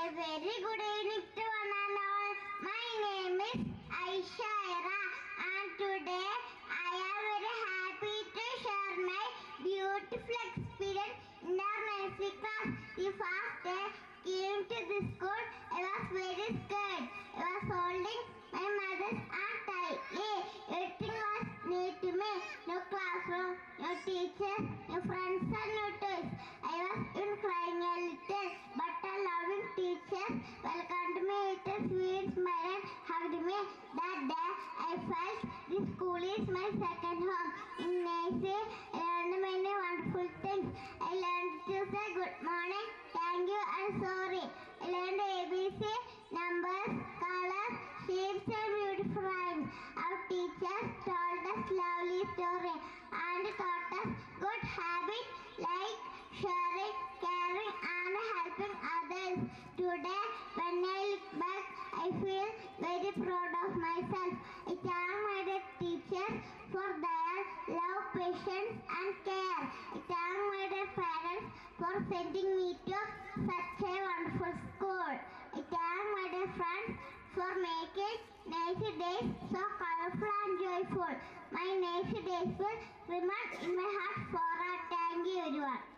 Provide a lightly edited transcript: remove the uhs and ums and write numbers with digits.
A very good evening to one and all. My name is Aisha Ira, and today I am very happy to share my beautiful experience in our nursery class. The first day came to the school, I was very scared. I was holding my mother's hand tightly. Everything was new to me. No classroom, no teachers, no friends and no toys. I was even crying a little, but a loving teacher welcomed me with a sweet smile and hugged me. That day I felt the school is my second home. In Nursery, I learned many wonderful things. I learned to say good morning, thank you and sorry. I learned ABC, numbers, colors, shapes and beautiful rhymes. Our teachers told us lovely story and taught us good habits like sharing, caring and helping others. Today, when I look back, I feel very proud of myself. I thank my dear teachers for their love, patience and care. I thank my dear parents for sending me to such a wonderful school. I thank my dear friends for making Nursery days so colorful and joyful. My Nursery days will remain in my heart forever. Thank you everyone.